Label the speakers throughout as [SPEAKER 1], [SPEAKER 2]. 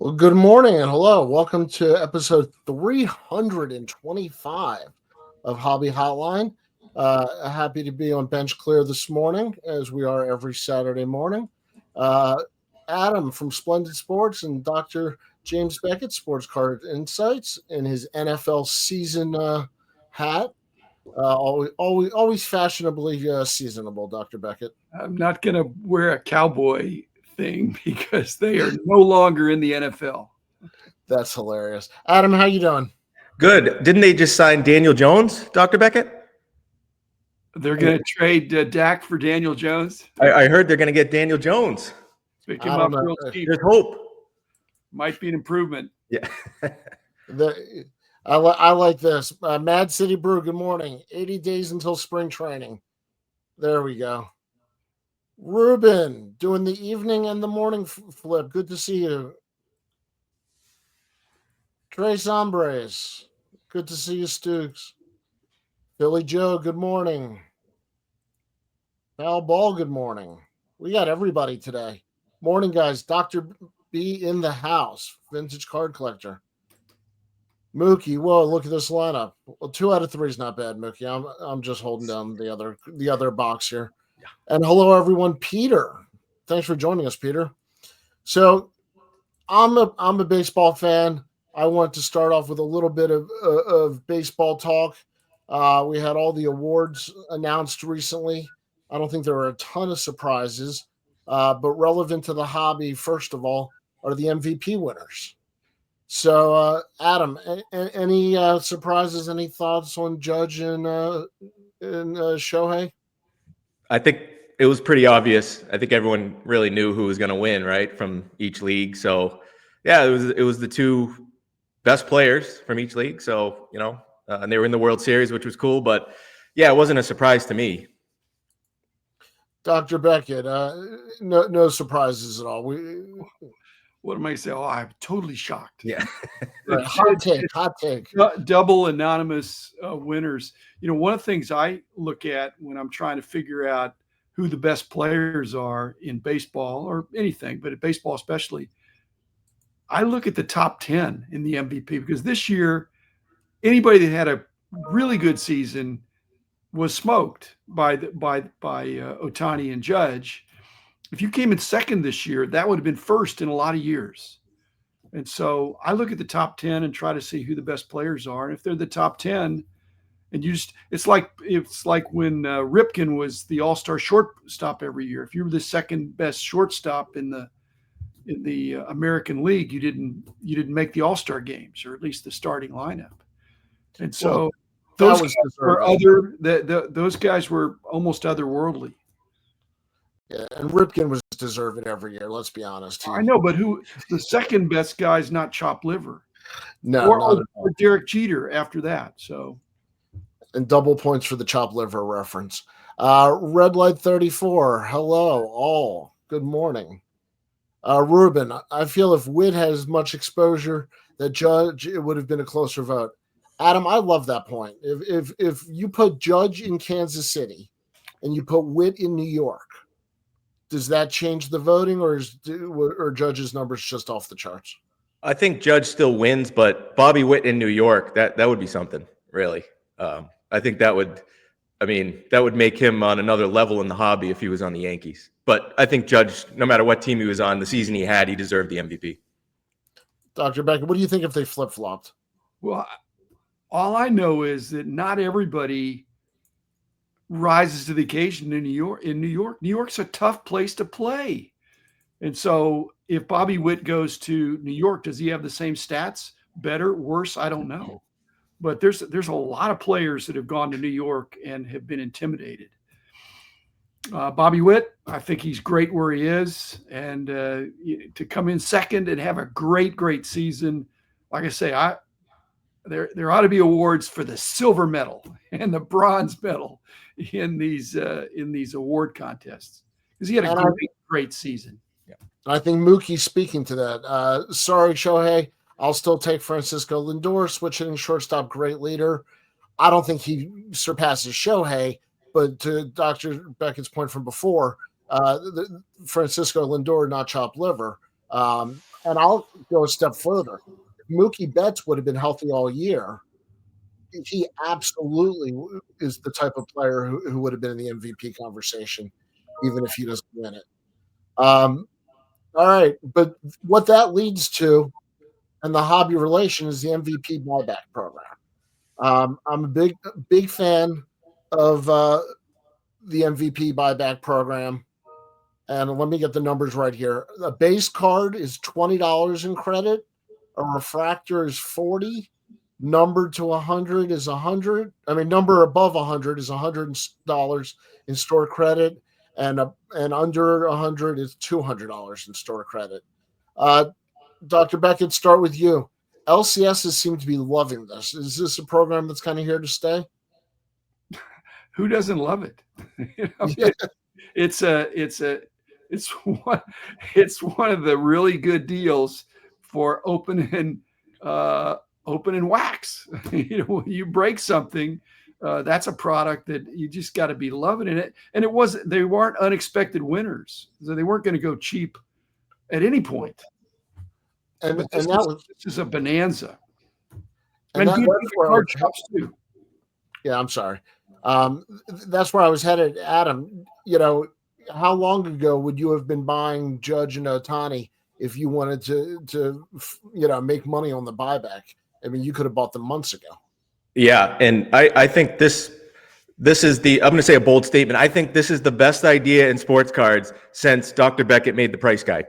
[SPEAKER 1] Well, good morning and hello. Welcome to episode 325 of Hobby Hotline. Happy to be on Bench Clear this morning, as we are every Saturday morning. Adam from Splendid Sports and Dr. James Beckett, Sports Card Insights, in his NFL season hat. Always fashionably seasonable, Dr. Beckett.
[SPEAKER 2] I'm not going to wear a cowboy thing because they are no longer in the NFL.
[SPEAKER 1] That's hilarious. Adam, how you doing?
[SPEAKER 3] Good. Didn't they just sign Daniel Jones, Dr. Beckett?
[SPEAKER 2] They're going to trade Dak for Daniel Jones.
[SPEAKER 3] I heard they're going to get Daniel Jones.
[SPEAKER 2] Pick him up real cheap.
[SPEAKER 3] There's hope.
[SPEAKER 2] Might be an improvement.
[SPEAKER 3] Yeah.
[SPEAKER 1] I like this. Mad City Brew, good morning. 80 days until spring training. There we go. Ruben, doing the evening and the morning flip. Good to see you. Trace Hombres, good to see you, Stooks. Billy Joe, good morning. Val Ball, good morning. We got everybody today. Morning, guys. Dr. B in the house, vintage card collector. Mookie, whoa, look at this lineup. Well, 2 out of 3 is not bad, Mookie. I'm just holding down the other box here. Yeah. And hello, everyone. Peter, thanks for joining us, Peter. So I'm a baseball fan. I want to start off with a little bit of baseball talk. We had all the awards announced recently. I don't think there were a ton of surprises, but relevant to the hobby, first of all, are the MVP winners. So, Adam, any surprises, any thoughts on Judge and Shohei?
[SPEAKER 3] I think it was pretty obvious. I think everyone really knew who was going to win, right, from each league. So, yeah, it was the two best players from each league. So, and they were in the World Series, which was cool. But, yeah, it wasn't a surprise to me.
[SPEAKER 1] Dr. Beckett, no surprises at all.
[SPEAKER 2] What am I saying? Oh, I'm totally shocked.
[SPEAKER 3] Yeah.
[SPEAKER 1] Right. Hot take.
[SPEAKER 2] Double anonymous winners. One of the things I look at when I'm trying to figure out who the best players are in baseball or anything, but in baseball especially, I look at the top 10 in the MVP because this year, anybody that had a really good season was smoked by Ohtani and Judge. If you came in second this year, that would have been first in a lot of years. And so I look at the top 10 and try to see who the best players are. And if they're the top 10, and it's like when Ripken was the all-star shortstop every year. If you were the second best shortstop in the American League, you didn't make the all-star games, or at least the starting lineup. And so those guys were almost otherworldly.
[SPEAKER 1] Yeah, and Ripken was deserving every year. Let's be honest.
[SPEAKER 2] I know, but who the second best guy is not Chop Liver,
[SPEAKER 1] no,
[SPEAKER 2] or Derek Jeter after that. So,
[SPEAKER 1] and double points for the Chop Liver reference. Red Light 34. Hello, all. Good morning, Ruben. I feel if Witt has much exposure, that Judge, it would have been a closer vote. Adam, I love that point. If you put Judge in Kansas City and you put Witt in New York, does that change the voting, or Judge's numbers just off the charts?
[SPEAKER 3] I think Judge still wins, but Bobby Witt in New York, that would be something, really. I think that would make him on another level in the hobby if he was on the Yankees. But I think Judge, no matter what team he was on, the season he had, he deserved the MVP. Dr.
[SPEAKER 1] Beckett, what do you think if they flip-flopped?
[SPEAKER 2] Well, all I know is that not everybody rises to the occasion in New York. New York's a tough place to play. And so if Bobby Witt goes to New York, does he have the same stats? Better, worse? I don't know. But there's a lot of players that have gone to New York and have been intimidated. Bobby Witt, I think he's great where he is. And to come in second and have a great season, like I say, there ought to be awards for the silver medal and the bronze medal in these award contests, because he had a great season.
[SPEAKER 1] Yeah, I think Mookie's speaking to that. Sorry, Shohei, I'll still take Francisco Lindor, switch hitting shortstop, great leader. I don't think he surpasses Shohei, but to Dr. Beckett's point from before, Francisco Lindor, not Chop Liver. And I'll go a step further. If Mookie Betts would have been healthy all year, he absolutely is the type of player who would have been in the MVP conversation, even if he doesn't win it. All right, but what that leads to, and the hobby relation, is the MVP buyback program. I'm a big fan of the MVP buyback program, and let me get the numbers right here. A base card is $20 in credit. A refractor is 40. Number to 100 is 100. I mean, number above 100 is $100 in store credit, and under 100 is $200 in store credit. Dr. Beckett, start with you. LCSs seem to be loving this. Is this a program that's kind of here to stay?
[SPEAKER 2] Who doesn't love it?
[SPEAKER 1] Yeah.
[SPEAKER 2] It's one of the really good deals for open and wax. When you break something, that's a product that you just got to be loving in it. And they weren't unexpected winners, so they weren't going to go cheap at any point.
[SPEAKER 1] And
[SPEAKER 2] But
[SPEAKER 1] this
[SPEAKER 2] is a bonanza,
[SPEAKER 1] and
[SPEAKER 2] and good card shops too.
[SPEAKER 1] Yeah, I'm sorry. That's where I was headed, Adam. How long ago would you have been buying Judge and Ohtani if you wanted to make money on the buyback? I mean, you could have bought them months ago.
[SPEAKER 3] Yeah, and I think this is I'm going to say a bold statement. I think this is the best idea in sports cards since Dr. Beckett made the price guide.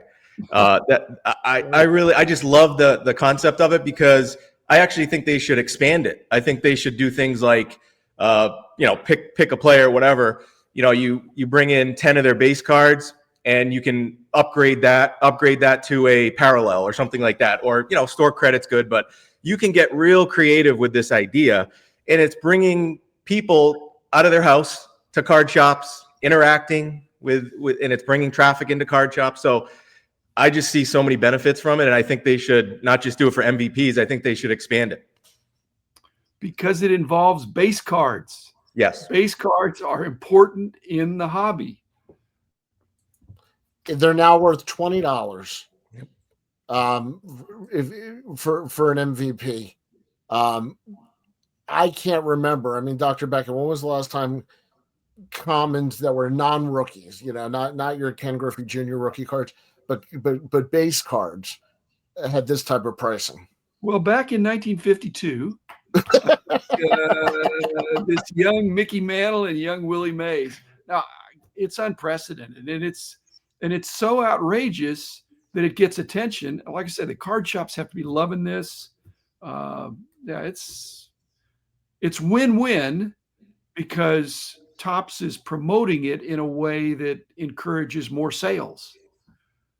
[SPEAKER 3] I just love the concept of it, because I actually think they should expand it. I think they should do things like, pick a player, whatever. You bring in 10 of their base cards, and you can upgrade that to a parallel or something like that. Or, store credit's good, but you can get real creative with this idea, and it's bringing people out of their house to card shops, interacting with, and it's bringing traffic into card shops. So I just see so many benefits from it, and I think they should not just do it for MVPs. I think they should expand it.
[SPEAKER 2] Because it involves base cards.
[SPEAKER 3] Yes.
[SPEAKER 2] Base cards are important in the hobby.
[SPEAKER 1] They're now worth $20.
[SPEAKER 3] Yep.
[SPEAKER 1] For an MVP. I can't remember. I mean, Dr. Beckett, when was the last time commons that were non-rookies, not your Ken Griffey Jr. rookie cards, but base cards had this type of pricing?
[SPEAKER 2] Well, back in 1952, this young Mickey Mantle and young Willie Mays. Now, it's unprecedented, and it's so outrageous that it gets attention. Like I said, the card shops have to be loving this. It's win-win, because Topps is promoting it in a way that encourages more sales.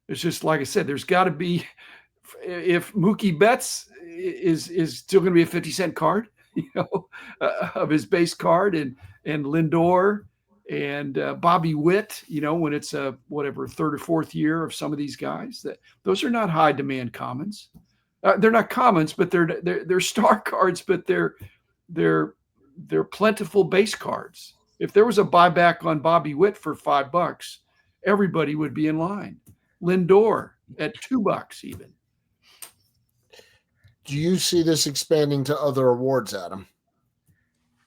[SPEAKER 2] It's just, like I said, there's got to be, if Mookie Betts is still going to be a 50-cent card, of his base card, and Lindor and Bobby Witt, when it's a third or fourth year of some of these guys, those are not high demand commons. They're not commons, but they're star cards, but they're plentiful base cards. If there was a buyback on Bobby Witt for $5, everybody would be in line. Lindor at $2 even.
[SPEAKER 1] Do you see this expanding to other awards, Adam?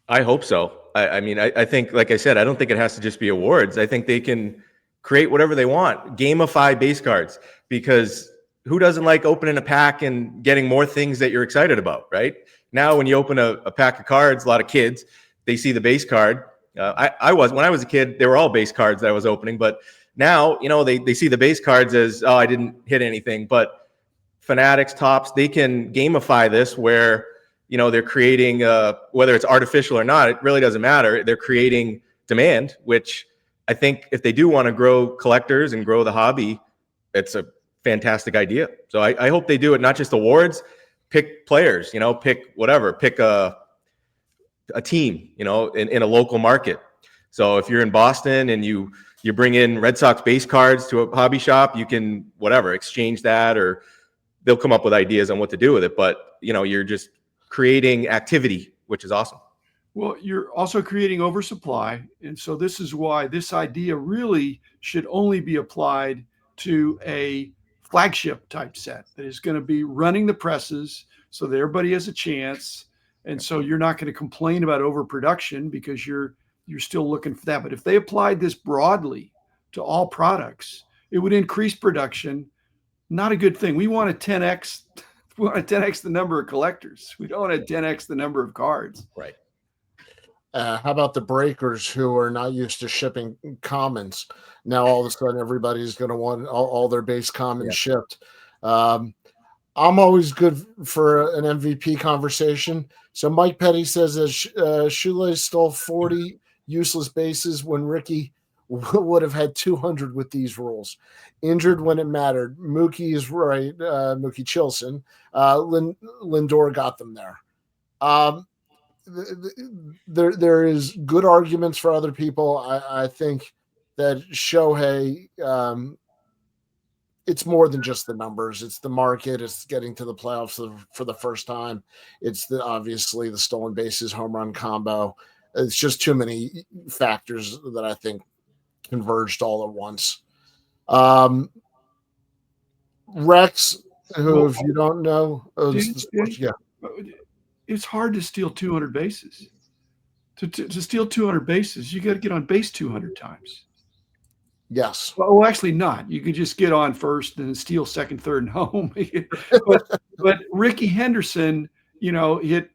[SPEAKER 3] I hope so. I think, like I said, I don't think it has to just be awards. I think they can create whatever they want. Gamify base cards, because who doesn't like opening a pack and getting more things that you're excited about, right? Now, when you open a pack of cards, a lot of kids, they see the base card. When I was a kid, they were all base cards that I was opening, but now, they see the base cards as, oh, I didn't hit anything. But Fanatics, Topps, they can gamify this where, they're creating, whether it's artificial or not, it really doesn't matter. They're creating demand, which I think if they do want to grow collectors and grow the hobby, it's a fantastic idea. So I hope they do it, not just awards, pick players, pick whatever, pick a team, in a local market. So if you're in Boston and you bring in Red Sox base cards to a hobby shop, you can, exchange that, or they'll come up with ideas on what to do with it. But, you're just creating activity, which is awesome.
[SPEAKER 2] Well, you're also creating oversupply. And so this is why this idea really should only be applied to a flagship type set that is going to be running the presses so that everybody has a chance. And so you're not going to complain about overproduction because you're still looking for that. But if they applied this broadly to all products, it would increase production. Not a good thing. We want to 10x. We want to 10x the number of collectors. We don't want to 10x the number of cards.
[SPEAKER 3] Right.
[SPEAKER 1] How about the breakers who are not used to shipping commons? Now all of a sudden everybody's going to want all their base commons shipped. I'm always good for an MVP conversation. So Mike Petty says that Shoelace stole 40 useless bases when Ricky would have had 200 with these rules. Injured when it mattered. Mookie is right. Mookie Chilson. Lindor got them there. There is good arguments for other people. I think that Shohei, it's more than just the numbers. It's the market. It's getting to the playoffs for the first time. It's obviously the stolen bases, home run combo. It's just too many factors that I think converged all at once. Rex, who, if you don't know,
[SPEAKER 2] it's hard to steal 200 bases. To steal 200 bases, you got to get on base 200 times.
[SPEAKER 1] Yes.
[SPEAKER 2] Well, actually not. You could just get on first and then steal second, third, and home. but Ricky Henderson, hit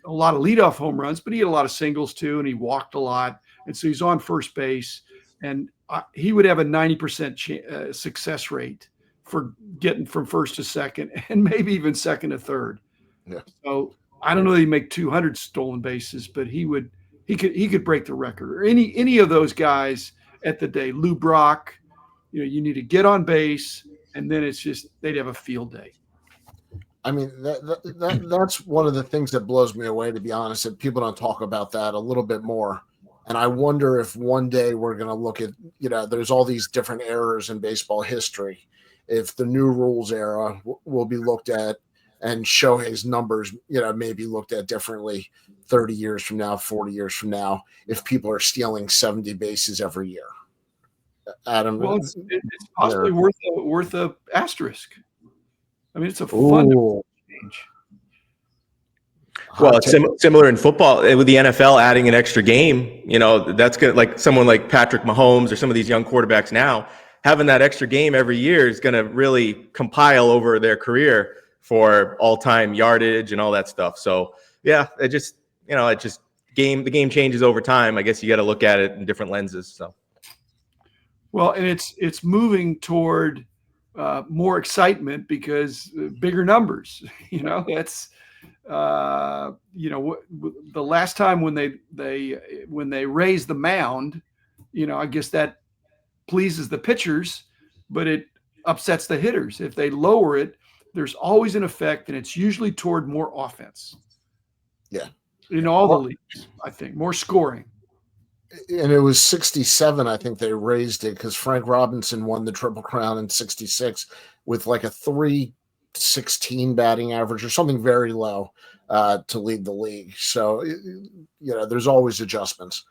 [SPEAKER 2] a lot of leadoff home runs, but he had a lot of singles too, and he walked a lot. And so he's on first base, and he would have a 90% success rate for getting from first to second, and maybe even second to third.
[SPEAKER 1] Yeah.
[SPEAKER 2] So I don't know that he'd make 200 stolen bases, but he could break the record. Or any of those guys at the day. Lou Brock, you need to get on base, and then it's just they'd have a field day.
[SPEAKER 1] I mean, that's one of the things that blows me away, to be honest, that people don't talk about that a little bit more. And I wonder if one day we're going to look at, there's all these different eras in baseball history. If the new rules era will be looked at, and Shohei's numbers, may be looked at differently 30 years from now, 40 years from now, if people are stealing 70 bases every year. Adam,
[SPEAKER 2] well, it's possibly worth a asterisk. I mean, it's a fundamental change.
[SPEAKER 3] Well, it's similar in football with the NFL adding an extra game. That's good. Like someone like Patrick Mahomes or some of these young quarterbacks now, having that extra game every year is going to really compile over their career for all-time yardage and all that stuff. So yeah, the game changes over time. I guess you got to look at it in different lenses. So,
[SPEAKER 2] well, and it's moving toward more excitement because bigger numbers. That's the last time when they raise the mound, I guess that pleases the pitchers, but it upsets the hitters. If they lower it, there's always an effect, and it's usually toward more offense.
[SPEAKER 1] Yeah.
[SPEAKER 2] In all the leagues, I think, more scoring.
[SPEAKER 1] And it was 67, I think they raised it because Frank Robinson won the Triple Crown in 66 with like a 316 batting average or something very low to lead the league. So, there's always adjustments.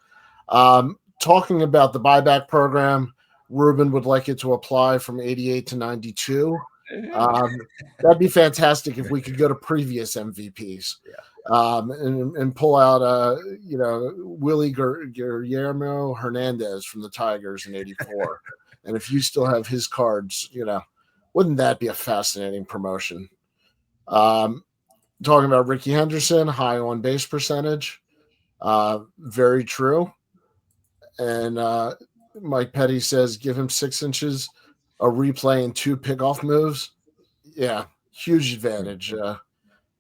[SPEAKER 1] Talking about the buyback program, Ruben would like it to apply from 88 to 92. That'd be fantastic if we could go to previous MVPs, and pull out, Willie Guillermo Hernandez from the Tigers in '84, and if you still have his cards, wouldn't that be a fascinating promotion? Talking about Ricky Henderson, high on base percentage, very true, and Mike Petty says give him 6 inches. A replay and 2 pickoff moves. Yeah, huge advantage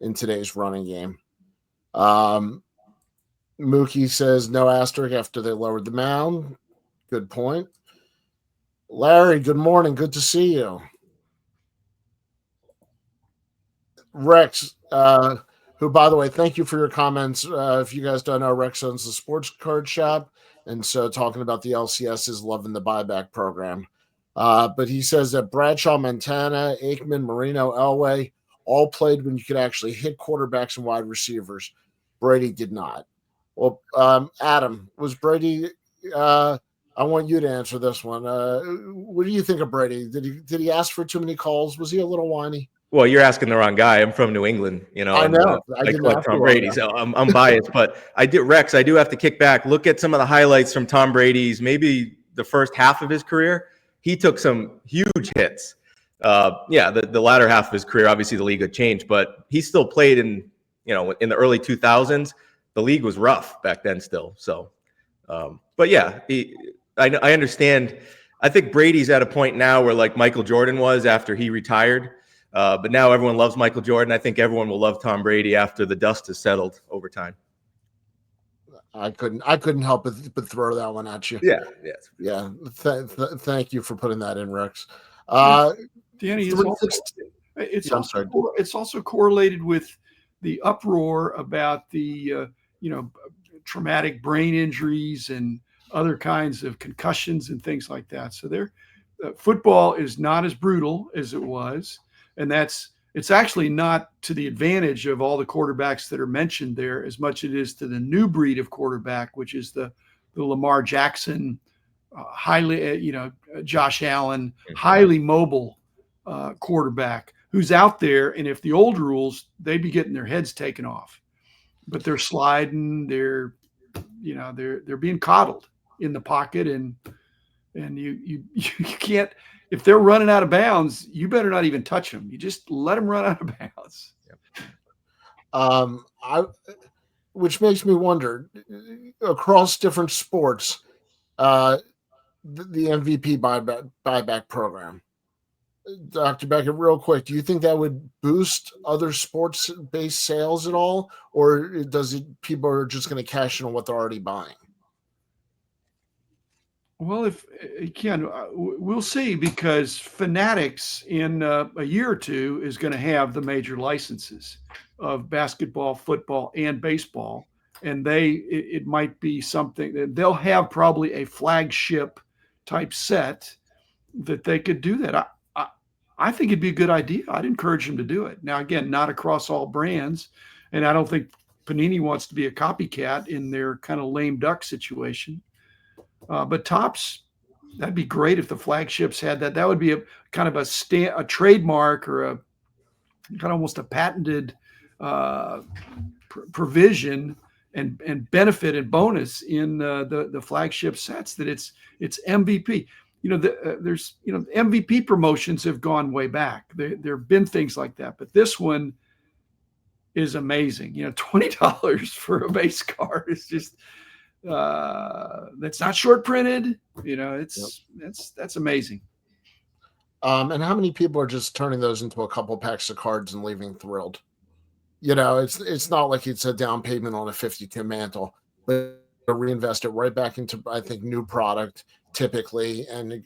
[SPEAKER 1] in today's running game. Mookie says no asterisk after they lowered the mound. Good point. Larry, good morning. Good to see you. Rex, who, by the way, thank you for your comments. If you guys don't know, Rex owns the sports card shop. And so talking about the LCS is loving the buyback program. But he says that Bradshaw, Montana, Aikman, Marino, Elway all played when you could actually hit quarterbacks and wide receivers. Brady did not. Well, Adam, was Brady I want you to answer this one. What do you think of Brady? Did he ask for too many calls? Was he a little whiny?
[SPEAKER 3] Well, you're asking the wrong guy. I'm from New England,
[SPEAKER 1] I
[SPEAKER 3] and
[SPEAKER 1] know. I
[SPEAKER 3] I
[SPEAKER 1] didn't
[SPEAKER 3] collect
[SPEAKER 1] ask the
[SPEAKER 3] Tom
[SPEAKER 1] wrong
[SPEAKER 3] Brady,
[SPEAKER 1] guy.
[SPEAKER 3] so I'm biased. But I do have to kick back. Look at some of the highlights from Tom Brady's maybe the first half of his career. He took some huge hits. The latter half of his career, obviously the league had changed, but he still played in the early 2000s. The league was rough back then still. So, but yeah, I understand. I think Brady's at a point now where like Michael Jordan was after he retired. But now everyone loves Michael Jordan. I think everyone will love Tom Brady after the dust has settled over time.
[SPEAKER 1] I couldn't help but throw that one at you.
[SPEAKER 3] Yeah.
[SPEAKER 1] Yeah. Thank you for putting that in, Rex.
[SPEAKER 2] Danny,
[SPEAKER 1] I'm sorry.
[SPEAKER 2] it's also correlated with the uproar about the traumatic brain injuries and other kinds of concussions and things like that. So football is not as brutal as it was, and it's actually not to the advantage of all the quarterbacks that are mentioned there as much as it is to the new breed of quarterback, which is the Lamar Jackson, highly Josh Allen, highly mobile quarterback who's out there. And if the old rules, they'd be getting their heads taken off, but they're sliding, they're being coddled in the pocket, and you can't, if they're running out of bounds, you better not even touch them. You just let them run out of bounds.
[SPEAKER 1] Which makes me wonder, across different sports, the MVP buyback program. Dr. Beckett, real quick, do you think that would boost other sports-based sales at all, or people are just going to cash in on what they're already buying?
[SPEAKER 2] Well, if Ken, we'll see, because Fanatics in a year or two is going to have the major licenses of basketball, football, and baseball, and it might be something that they'll have, probably a flagship type set that they could do that. I think it'd be a good idea. I'd encourage them to do it. Now, again, not across all brands, and I don't think Panini wants to be a copycat in their kind of lame duck situation. But Topps, that'd be great if the flagships had that. That would be a kind of a trademark, or a kind of almost a patented provision and benefit and bonus in the flagship sets, that it's MVP. There's MVP promotions have gone way back. There have been things like that, but this one is amazing. $20 for a base card is just that's not short printed. That's amazing.
[SPEAKER 1] And how many people are just turning those into a couple packs of cards and leaving thrilled? It's not like it's a down payment on a 52 mantle, but reinvest it right back into, I think, new product typically, and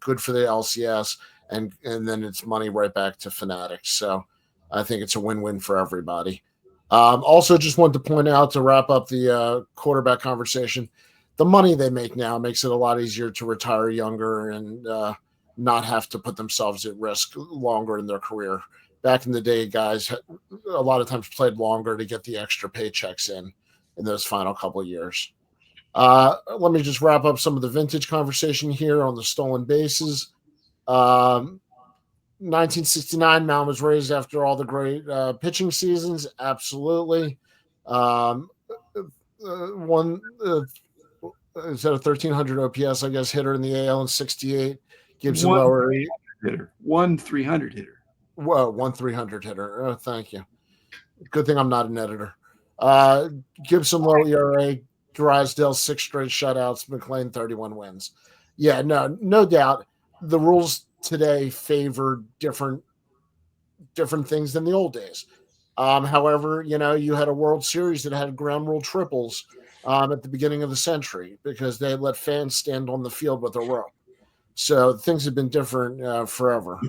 [SPEAKER 1] good for the LCS, and then it's money right back to Fanatics. So I think it's a win-win for everybody. Also, just wanted to point out, to wrap up the quarterback conversation, the money they make now makes it a lot easier to retire younger and not have to put themselves at risk longer in their career. Back in the day, guys a lot of times played longer to get the extra paychecks in those final couple of years. Let me just wrap up some of the vintage conversation here on the stolen bases. 1969, Mound was raised after all the great pitching seasons. Absolutely. One is at a 1300 OPS, I guess, hitter in the AL in 68. Gibson lower
[SPEAKER 2] hitter, 1-300 hitter.
[SPEAKER 1] Whoa, 1-300 hitter. Oh, thank you. Good thing I'm not an editor. Gibson low ERA, Drysdale 6 straight shutouts, McLean 31 wins. Yeah, no doubt. The rules today favor different things than the old days. However, you had a World Series that had ground rule triples at the beginning of the century, because they let fans stand on the field with a rope. So things have been different forever.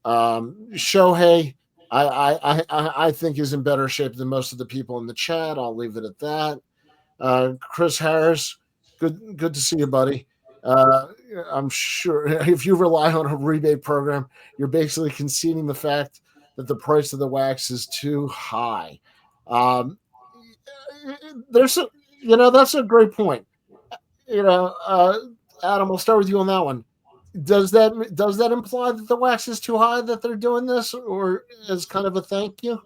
[SPEAKER 1] Shohei, I think, is in better shape than most of the people in the chat. I'll leave it at that. Chris Harris, good to see you, buddy. I'm sure if you rely on a rebate program, you're basically conceding the fact that the price of the wax is too high. That's a great point. Adam, we'll start with you on that one. Does that imply that the wax is too high that they're doing this, or as kind of a thank you?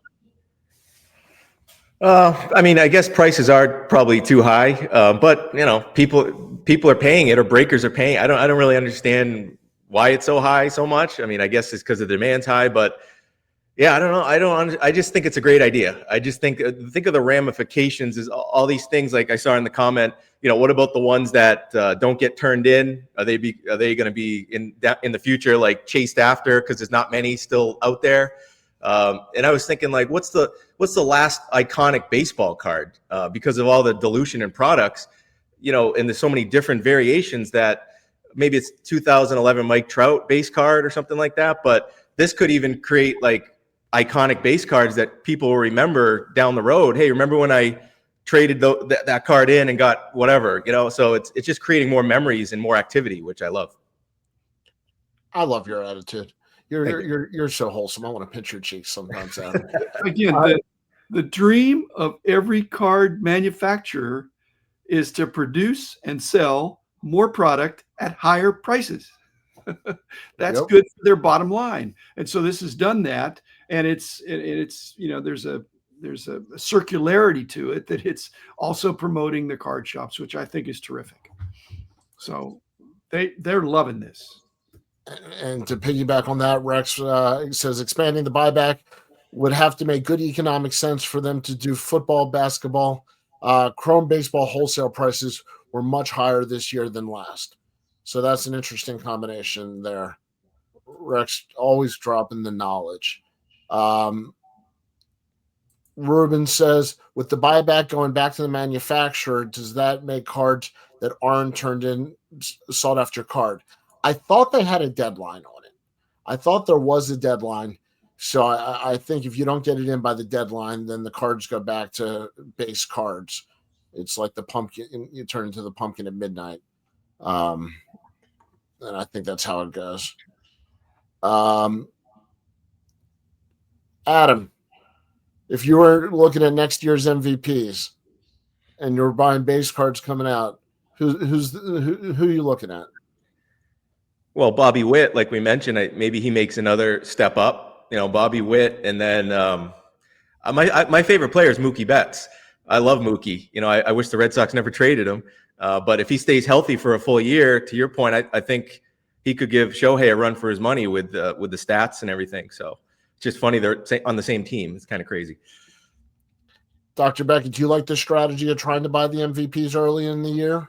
[SPEAKER 3] I mean, I guess prices are probably too high, but people are paying it, or breakers are paying. I don't really understand why it's so high so much. I mean, I guess it's because the demand's high, but yeah, I don't know. I just think it's a great idea. I just think of the ramifications. Is all these things, like I saw in the comment. What about the ones that don't get turned in? Are they going to be in the future like chased after because there's not many still out there? And I was thinking, like, what's the last iconic baseball card? Because of all the dilution in products, and there's so many different variations that maybe it's 2011 Mike Trout base card or something like that. But this could even create like iconic base cards that people will remember down the road. Hey, remember when I traded that card in and got whatever? So it's just creating more memories and more activity, which I love.
[SPEAKER 1] I love your attitude. You're so wholesome. I want to pinch your cheeks sometimes, Adam.
[SPEAKER 2] Again, the dream of every card manufacturer is to produce and sell more product at higher prices. That's good for their bottom line. And so this has done that. And it's there's a circularity to it, that it's also promoting the card shops, which I think is terrific. So they're loving this.
[SPEAKER 1] And to piggyback on that, Rex says expanding the buyback would have to make good economic sense for them to do football, basketball. Chrome baseball wholesale prices were much higher this year than last. So that's an interesting combination there. Rex always dropping the knowledge. Ruben says, with the buyback going back to the manufacturer, does that make cards that aren't turned in sought after card? I thought they had a deadline on it. I thought there was a deadline. So I think if you don't get it in by the deadline, then the cards go back to base cards. It's like the pumpkin. You turn into the pumpkin at midnight. And I think that's how it goes. Adam, if you were looking at next year's MVPs and you're buying base cards coming out, who are you looking at?
[SPEAKER 3] Well, Bobby Witt, like we mentioned, maybe he makes another step up. Bobby Witt, and then my favorite player is Mookie Betts. I love Mookie. I wish the Red Sox never traded him, but if he stays healthy for a full year, to your point, I think he could give Shohei a run for his money with the stats and everything. So it's just funny they're on the same team. It's kind of crazy.
[SPEAKER 1] Dr. Beckett, do you like the strategy of trying to buy the MVPs early in the year?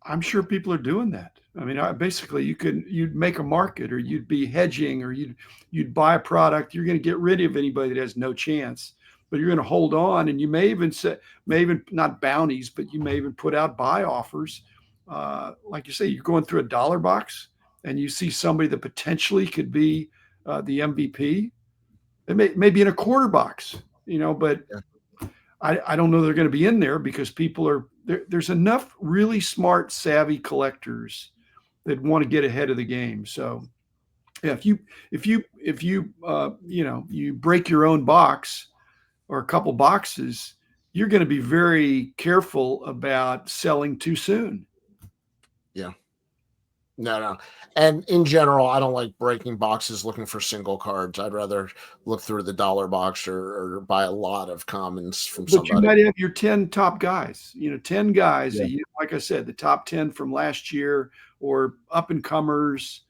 [SPEAKER 2] I'm sure people are doing that. I mean, basically, you'd make a market, or you'd be hedging, or you'd buy a product. You're going to get rid of anybody that has no chance, but you're going to hold on, and you may even not bounties, but you may even put out buy offers. Like you say, you're going through a dollar box, and you see somebody that potentially could be the MVP. It may be in a quarter box, but I don't know they're going to be in there, because people are there's enough really smart, savvy collectors that want to get ahead of the game. So yeah, if you break your own box or a couple boxes, you're going to be very careful about selling too soon.
[SPEAKER 1] Yeah. No. And in general, I don't like breaking boxes looking for single cards. I'd rather look through the dollar box or buy a lot of commons from somebody.
[SPEAKER 2] But you might have your 10 top guys, 10 guys, that like I said, the top 10 from last year, or up and comers.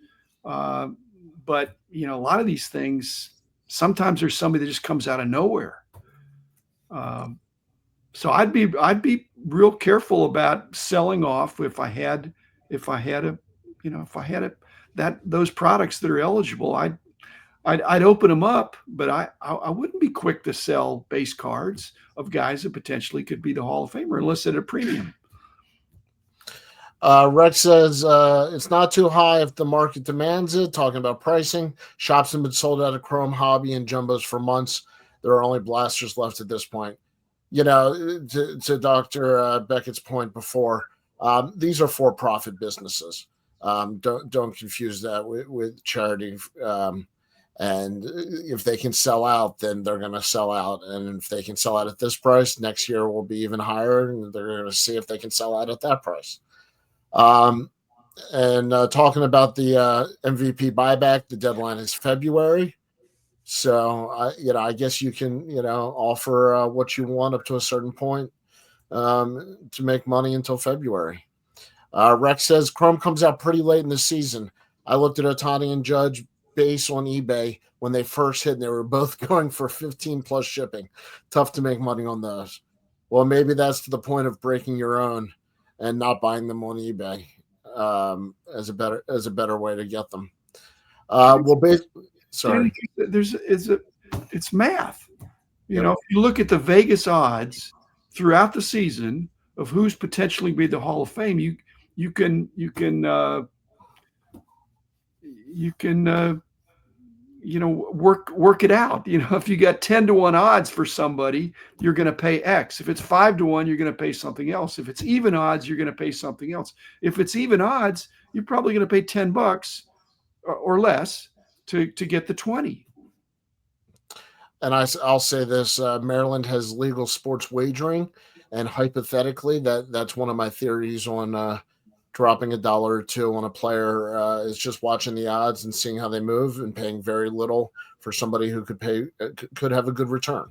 [SPEAKER 2] But, a lot of these things, sometimes there's somebody that just comes out of nowhere. So I'd be real careful about selling off if I had those products that are eligible. I'd open them up, but I wouldn't be quick to sell base cards of guys that potentially could be the Hall of Famer unless at a premium.
[SPEAKER 1] Rex says it's not too high if the market demands it. Talking about pricing, shops have been sold out of Chrome, Hobby, and Jumbos for months. There are only blasters left at this point. To Dr. Beckett's point before, these are for-profit businesses. Don't confuse that with charity. And if they can sell out, then they're going to sell out. And if they can sell out at this price, next year will be even higher, and they're going to see if they can sell out at that price. Um, and talking about the MVP buyback, the deadline is February. So I guess you can offer what you want up to a certain point to make money until February. Rex says Chrome comes out pretty late in the season. I looked at Otani and Judge base on eBay when they first hit, and they were both going for 15 plus shipping. Tough to make money on those. Well, maybe that's to the point of breaking your own and not buying them on eBay as a better way to get them. Sorry.
[SPEAKER 2] It's math. If you look at the Vegas odds throughout the season of who's potentially be the Hall of Fame, you can work it out. If you got 10-1 odds for somebody, you're going to pay X. If it's 5-1, you're going to pay something else. If it's even odds, you're going to pay something else. If it's even odds, you're probably going to pay $10 or less to get the 20.
[SPEAKER 1] And I'll say this: Maryland has legal sports wagering, and hypothetically, that's one of my theories on dropping $1 or $2 on a player is just watching the odds and seeing how they move and paying very little for somebody who could have a good return.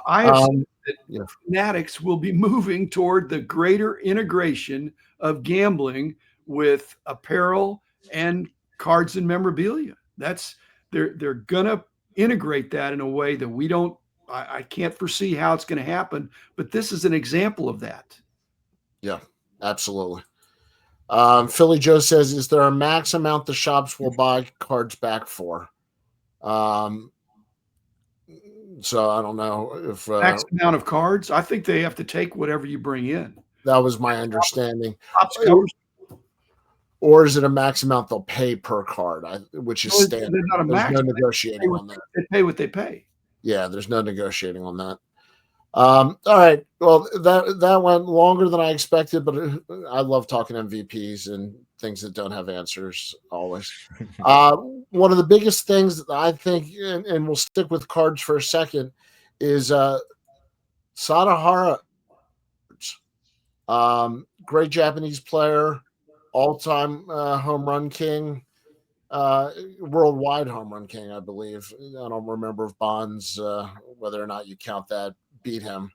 [SPEAKER 2] I have said that Fanatics will be moving toward the greater integration of gambling with apparel and cards and memorabilia. They're gonna integrate that in a way that I can't foresee how it's going to happen, but this is an example of that.
[SPEAKER 1] Yeah, absolutely. Philly Joe says, is there a max amount the shops will buy cards back for? So I don't know if
[SPEAKER 2] max amount of cards. I think they have to take whatever you bring in.
[SPEAKER 1] That was my understanding. Or is it a max amount they'll pay per card, which is standard? There's no negotiating on that.
[SPEAKER 2] They pay what they pay.
[SPEAKER 1] Yeah, there's no negotiating on that. All right. Well, that went longer than I expected, but I love talking MVPs and things that don't have answers always. One of the biggest things that I think, and we'll stick with cards for a second, is Sadahara. Great Japanese player, all-time home run king, worldwide home run king, I believe. I don't remember if Bonds, whether or not you count that, beat him.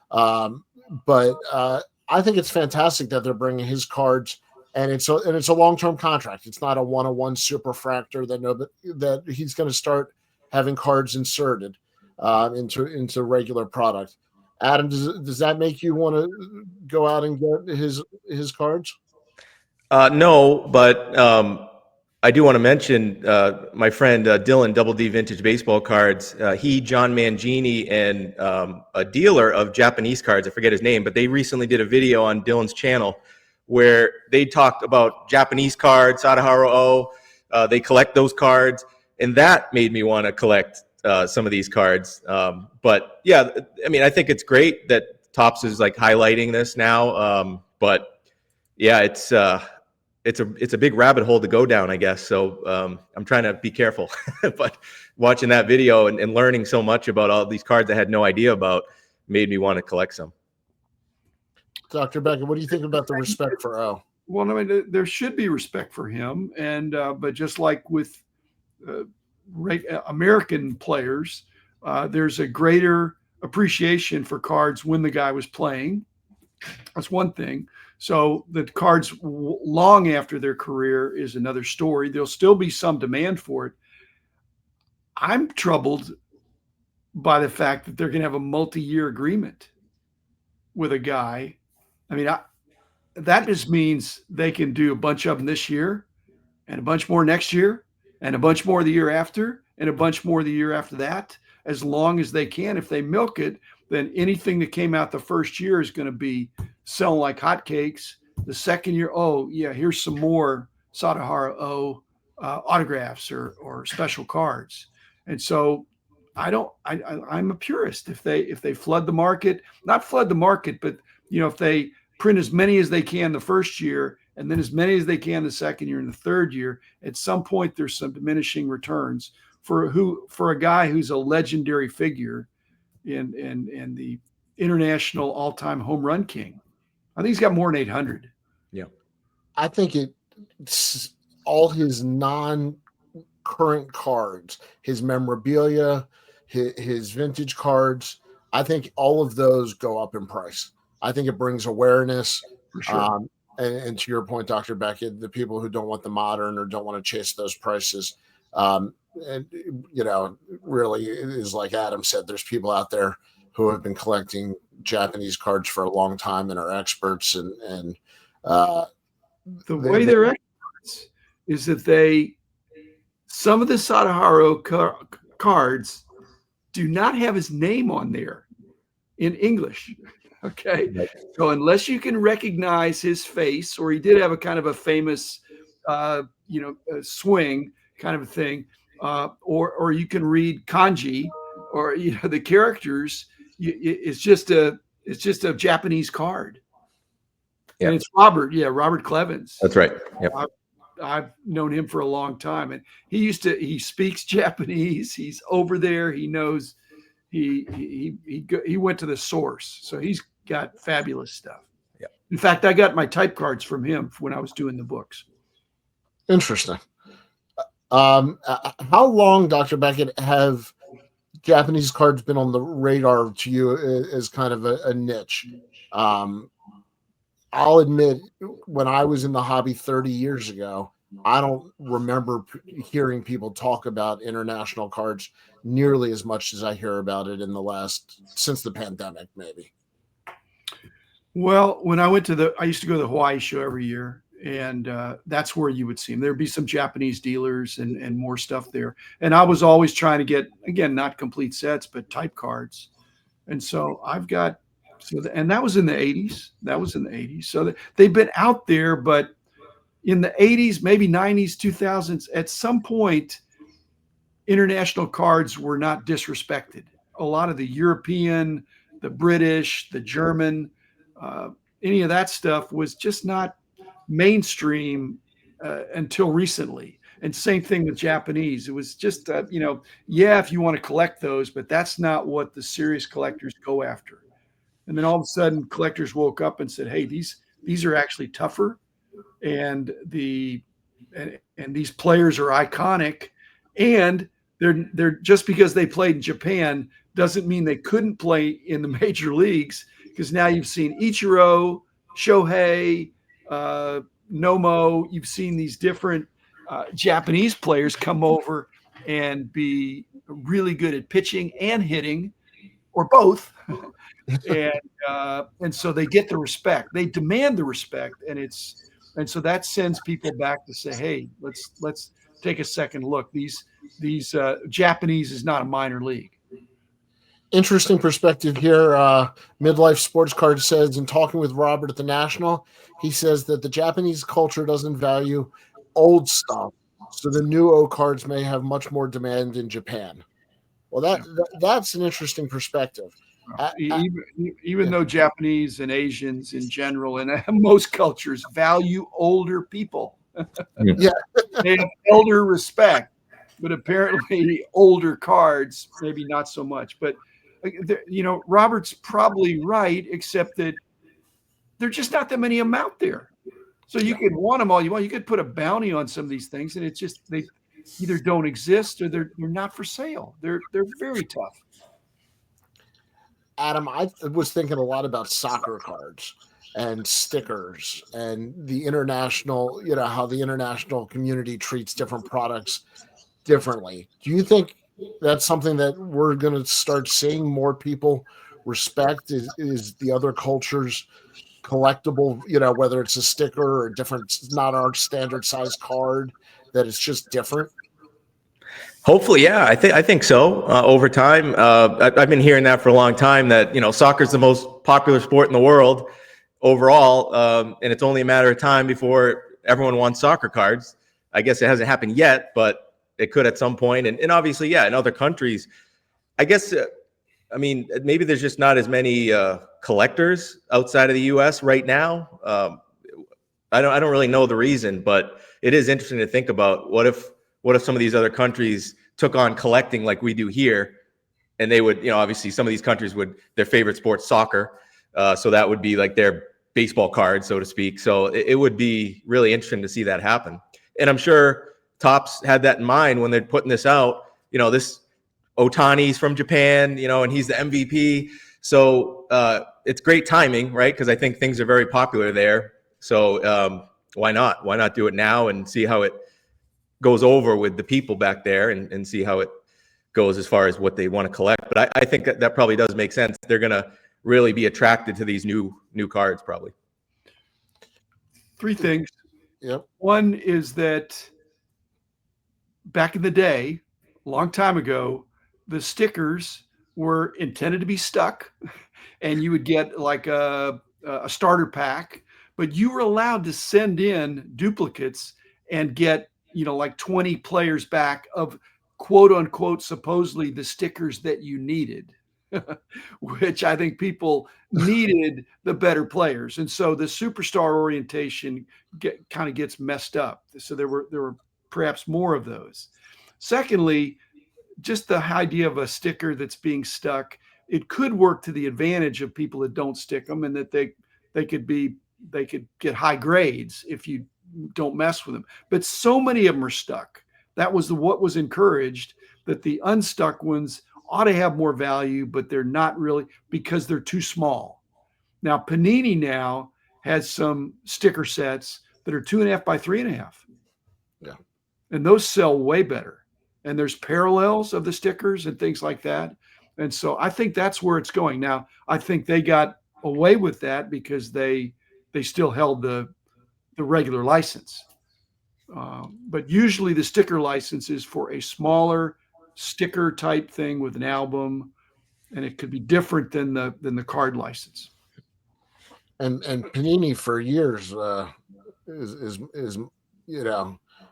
[SPEAKER 1] But I think it's fantastic that they're bringing his cards, and it's a long-term contract. It's not a one-on-one superfractor that he's going to start having cards inserted into regular product. Adam, does that make you want to go out and get his cards?
[SPEAKER 3] No, but I do want to mention my friend Dylan, Double D Vintage Baseball Cards. He, John Mangini, and a dealer of Japanese cards, I forget his name, but they recently did a video on Dylan's channel where they talked about Japanese cards, Sadahara O. They collect those cards, and that made me want to collect some of these cards. But yeah, I mean, I think it's great that Topps is like highlighting this now. But yeah, it's a big rabbit hole to go down, I guess. So I'm trying to be careful. But watching that video and learning so much about all these cards I had no idea about made me want to collect some.
[SPEAKER 1] Dr. Beckett, what do you think about the respect for O?
[SPEAKER 2] Well, I mean, there should be respect for him, and but just like with American players, there's a greater appreciation for cards when the guy was playing. That's one thing. So the cards long after their career is another story. There'll still be some demand for it. I'm troubled by the fact that they're going to have a multi-year agreement with a guy. I mean, that just means they can do a bunch of them this year and a bunch more next year and a bunch more the year after and a bunch more the year after that, as long as they can. If they milk it, then anything that came out the first year is going to be selling like hotcakes. The second year, oh yeah, here's some more Sadahara O autographs or special cards. And so I'm a purist. If they flood the market, not flood the market, but if they print as many as they can the first year and then as many as they can the second year and the third year, at some point there's some diminishing returns for a guy who's a legendary figure in the international all-time home run king. I think he's got more than 800.
[SPEAKER 3] Yeah.
[SPEAKER 1] I think it's all his non-current cards, his memorabilia, his vintage cards. I think all of those go up in price. I think it brings awareness.
[SPEAKER 2] For sure.
[SPEAKER 1] And to your point, Dr. Beckett, the people who don't want the modern or don't want to chase those prices, um, and really is like Adam said, there's people out there who have been collecting Japanese cards for a long time and are experts, and uh,
[SPEAKER 2] The way they're experts is that some of the Sadaharu cards do not have his name on there in English. Okay. So unless you can recognize his face, or he did have a kind of a famous, swing kind of a thing, or you can read kanji, or the characters. It's just a Japanese card,
[SPEAKER 3] Yeah.
[SPEAKER 2] and it's Robert Clevens.
[SPEAKER 3] That's right. Yep.
[SPEAKER 2] I've known him for a long time, and he speaks Japanese. He's over there. He knows. He went to the source, so he's got fabulous stuff.
[SPEAKER 3] Yeah.
[SPEAKER 2] In fact, I got my type cards from him when I was doing the books.
[SPEAKER 1] Interesting. How long, Dr. Beckett, have Japanese cards been on the radar to you as kind of a niche? I'll admit, when I was in the hobby 30 years ago, I don't remember hearing people talk about international cards nearly as much as I hear about it since the pandemic, maybe.
[SPEAKER 2] Well, when I used to go to the Hawaii show every year, and that's where you would see them. There'd be some Japanese dealers and more stuff there. And I was always trying to get, again, not complete sets, but type cards. And so I've got, and that was in the 80s. That was in the 80s. So they've been out there, but in the 80s, maybe 90s, 2000s, at some point, international cards were not disrespected. A lot of the European, the British, the German, any of that stuff was just not mainstream until recently. And same thing with Japanese. It was just, if you want to collect those, but that's not what the serious collectors go after. And then all of a sudden, collectors woke up and said, "Hey, these are actually tougher, and these players are iconic, and they're just because they played in Japan doesn't mean they couldn't play in the major leagues, because now you've seen Ichiro, Shohei, Nomo, you've seen these different Japanese players come over and be really good at pitching and hitting, or both." And so they get the respect, they demand the respect, and so that sends people back to say, "Hey, let's take a second look. These Japanese is not a minor league."
[SPEAKER 1] Interesting perspective here. Midlife Sports Card says, in talking with Robert at the National, he says that the Japanese culture doesn't value old stuff, so the new O cards may have much more demand in Japan. Well, that's an interesting perspective.
[SPEAKER 2] Even though Japanese and Asians in general, and most cultures, value older people,
[SPEAKER 1] Yeah,
[SPEAKER 2] they have elder respect, but apparently older cards maybe not so much. But Robert's probably right, except that there are just not that many of them out there. So you could want them all you want. You could put a bounty on some of these things, and it's just they either don't exist or they're not for sale. They're very tough.
[SPEAKER 1] Adam, I was thinking a lot about soccer cards and stickers and the international, how the international community treats different products differently. Do you think that's something that we're going to start seeing more people respect? Is the other cultures collectible, whether it's a sticker or a different, not our standard size card, that it's just different?
[SPEAKER 3] Hopefully, yeah, I think so. Over time, I've been hearing that for a long time, that soccer is the most popular sport in the world overall, and it's only a matter of time before everyone wants soccer cards. I guess it hasn't happened yet, but it could at some point. And obviously, yeah, in other countries, I guess. Maybe there's just not as many collectors outside of the U.S. right now. I don't really know the reason, but it is interesting to think about what if some of these other countries took on collecting like we do here, and they would, obviously some of these countries their favorite sport, soccer. So that would be like their baseball cards, so to speak. So it would be really interesting to see that happen. And I'm sure Topps had that in mind when they're putting this out. This Otani's from Japan, and he's the MVP. So it's great timing, right? Because I think things are very popular there. So why not? Why not do it now and see how it goes over with the people back there and see how it goes as far as what they want to collect. But I think that probably does make sense. They're going to really be attracted to these new cards probably.
[SPEAKER 2] Three things.
[SPEAKER 1] Yep.
[SPEAKER 2] One is that back in the day, a long time ago, the stickers were intended to be stuck, and you would get like a starter pack, but you were allowed to send in duplicates and get, like 20 players back of quote unquote, supposedly the stickers that you needed, which I think people needed the better players. And so the superstar orientation kind of gets messed up. So there were perhaps more of those. Secondly, just the idea of a sticker that's being stuck, it could work to the advantage of people that don't stick them, and that they could get high grades if you don't mess with them. But so many of them are stuck. That was what was encouraged, that the unstuck ones ought to have more value, but they're not really, because they're too small. Now, Panini now has some sticker sets that are 2.5 by 3.5.
[SPEAKER 1] Yeah.
[SPEAKER 2] And those sell way better. And there's parallels of the stickers and things like that. And so I think that's where it's going. Now, I think they got away with that because they still held the regular license. But usually the sticker license is for a smaller sticker type thing with an album, and it could be different than the card license.
[SPEAKER 1] And Panini for years is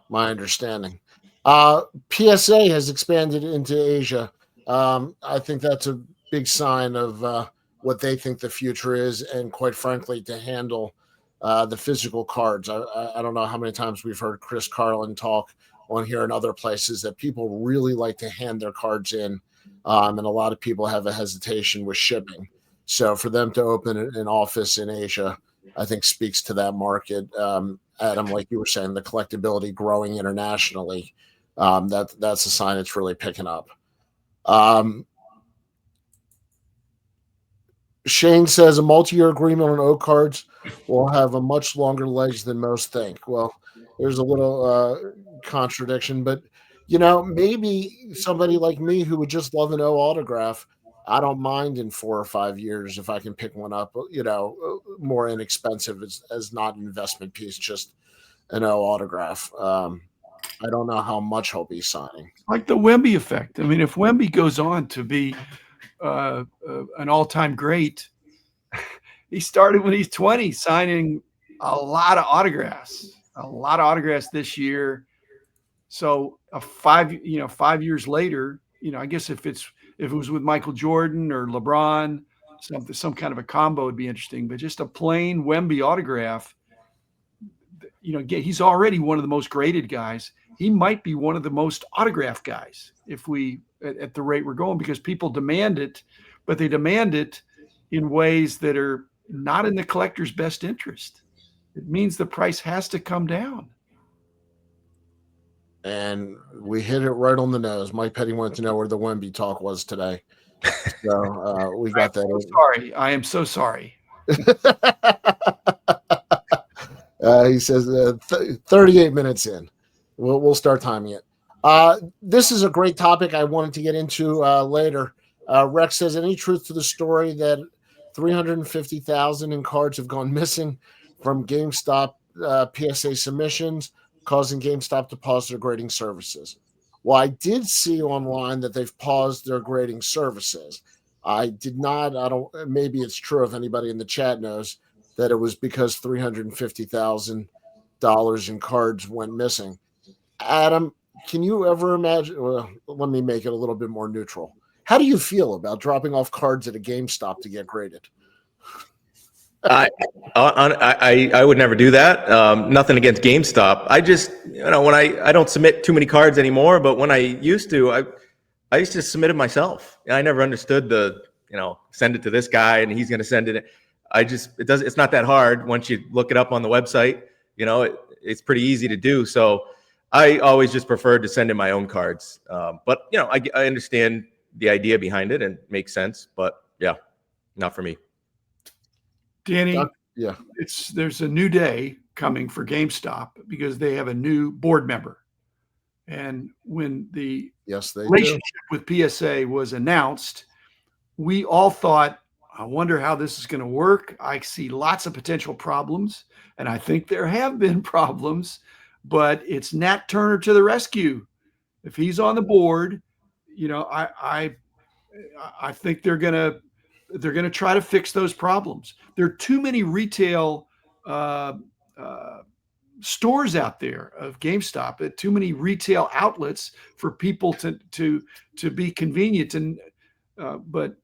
[SPEAKER 1] my understanding. PSA has expanded into Asia. I think that's a big sign of what they think the future is, and quite frankly, to handle the physical cards. I don't know how many times we've heard Chris Carlin talk on here and other places that people really like to hand their cards in, and a lot of people have a hesitation with shipping. So for them to open an office in Asia, I think speaks to that market. Adam, like you were saying, the collectability growing internationally, that's a sign it's really picking up. Shane says a multi-year agreement on O cards will have a much longer legs than most think. Well, there's a little contradiction, but maybe somebody like me who would just love an O autograph, I don't mind in 4 or 5 years if I can pick one up, more inexpensive as not an investment piece, just an O autograph. I don't know how much he'll be signing.
[SPEAKER 2] Like the Wemby effect. I mean, if Wemby goes on to be an all-time great, he started when he's 20 signing a lot of autographs this year. So 5 years later, I guess if it was with Michael Jordan or LeBron, some kind of a combo would be interesting, but just a plain Wemby autograph, he's already one of the most graded guys. He might be one of the most autographed guys if we, at the rate we're going, because people demand it, but they demand it in ways that are not in the collector's best interest. It means the price has to come down.
[SPEAKER 1] And we hit it right on the nose. Mike Petty wanted to know where the Wemby talk was today. So we got that.
[SPEAKER 2] Sorry. I am so sorry.
[SPEAKER 1] He says 38 minutes in. We'll start timing it. This is a great topic I wanted to get into later. Rex says, any truth to the story that 350,000 in cards have gone missing from GameStop PSA submissions, causing GameStop to pause their grading services? Well, I did see online that they've paused their grading services. I did not, maybe it's true if anybody in the chat knows, that it was because $350,000 in cards went missing. Adam, can you ever imagine? Well, let me make it a little bit more neutral. How do you feel about dropping off cards at a GameStop to get graded?
[SPEAKER 3] I would never do that. Nothing against GameStop. I just, when I don't submit too many cards anymore, but when I used to, I used to submit it myself. I never understood the, send it to this guy and he's going to send it. it's not that hard once you look it up on the website. It's pretty easy to do. So I always just preferred to send in my own cards. But I understand the idea behind it and makes sense. But yeah, not for me.
[SPEAKER 2] Danny,
[SPEAKER 1] yeah,
[SPEAKER 2] there's a new day coming for GameStop because they have a new board member. And when the
[SPEAKER 1] yes, they do.
[SPEAKER 2] relationship with PSA was announced, we all thought, I wonder how this is going to work. I see lots of potential problems, and I think there have been problems, but it's Nat Turner to the rescue. If he's on the board, I think they're gonna try to fix those problems. There are too many retail uh, uh, stores out there of GameStop, too many retail outlets for people to be convenient. And but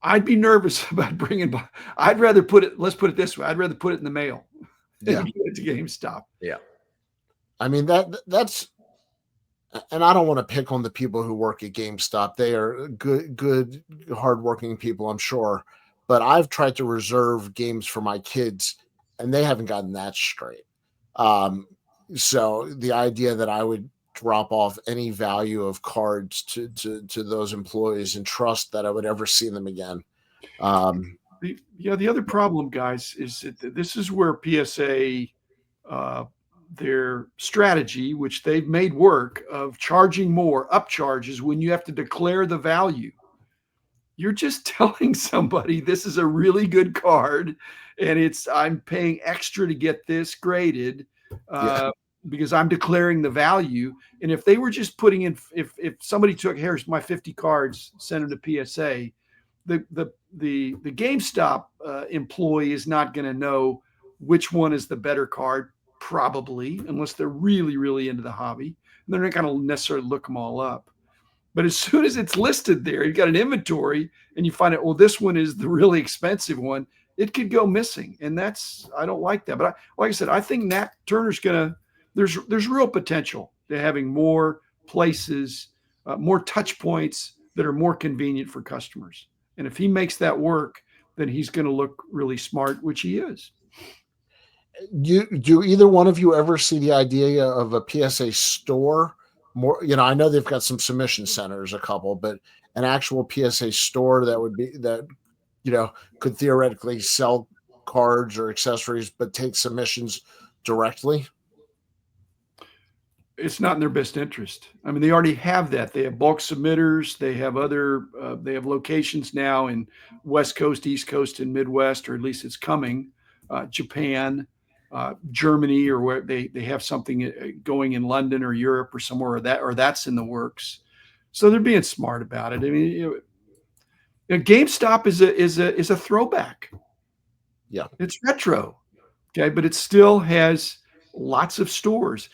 [SPEAKER 2] I'd be nervous about bringing. I'd rather put it. Let's put it this way. I'd rather put it in the mail than give it to GameStop.
[SPEAKER 3] Yeah.
[SPEAKER 1] I mean that's, and I don't want to pick on the people who work at GameStop. They are good, hardworking people, I'm sure. But I've tried to reserve games for my kids, and they haven't gotten that straight. So the idea that I would drop off any value of cards to those employees and trust that I would ever see them again.
[SPEAKER 2] The other problem, guys, is that this is where PSA, their strategy, which they've made work, of charging more upcharges when you have to declare the value. You're just telling somebody this is a really good card, and I'm paying extra to get this graded because I'm declaring the value. And if they were just putting in, if somebody took, here's my 50 cards, sent them to PSA, the GameStop employee is not going to know which one is the better card, probably, unless they're really, really into the hobby. And they're not going to necessarily look them all up. But as soon as it's listed there, you've got an inventory and you find out, well, this one is the really expensive one, it could go missing. And I don't like that. But like I said, I think Nat Turner's there's real potential to having more places, more touch points that are more convenient for customers. And if he makes that work, then he's going to look really smart, which he is.
[SPEAKER 1] Do either one of you ever see the idea of a PSA store? More, I know they've got some submission centers, a couple, but an actual PSA store that could theoretically sell cards or accessories, but take submissions directly.
[SPEAKER 2] It's not in their best interest. I mean, they already have that. They have bulk submitters. They have they have locations now in West Coast, East Coast, and Midwest, or at least it's coming. Japan, Germany, or where they have something going in London or Europe or somewhere, or that's in the works. So they're being smart about it. I mean, GameStop is a throwback.
[SPEAKER 1] Yeah,
[SPEAKER 2] it's retro. Okay, but it still has lots of stores.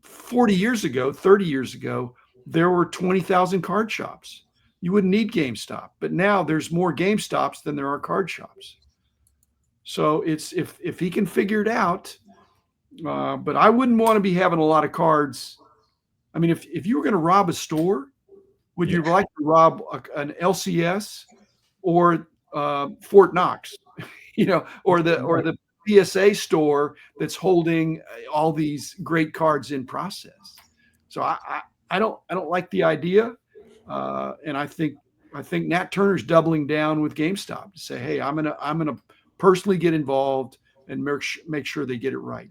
[SPEAKER 2] 40 years ago, 30 years ago, there were 20,000 card shops. You wouldn't need GameStop, but now there's more GameStops than there are card shops. So it's if he can figure it out, but I wouldn't want to be having a lot of cards. I mean, if you were going to rob a store, would you like to rob an LCS or Fort Knox, or the PSA store that's holding all these great cards in process? So I don't like the idea, and I think Nat Turner's doubling down with GameStop to say, hey, I'm gonna personally get involved and make sure they get it right.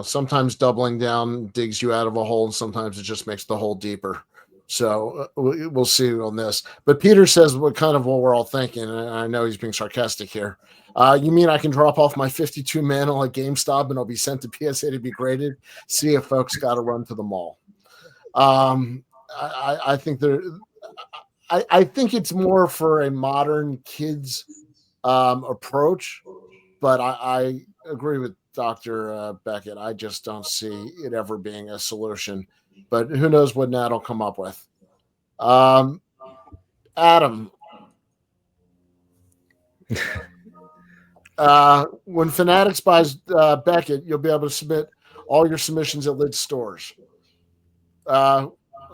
[SPEAKER 1] Sometimes doubling down digs you out of a hole, and sometimes it just makes the hole deeper. So we'll see on this. But Peter says what we're all thinking, and I know he's being sarcastic here. You mean I can drop off my 52 mantle at GameStop and it'll be sent to PSA to be graded? See if folks got to run to the mall. I think I think it's more for a modern kids approach, but I agree with Dr. Beckett. I just don't see it ever being a solution. But who knows what Nat will come up with. Adam, when Fanatics buys Beckett, you'll be able to submit all your submissions at Lid stores.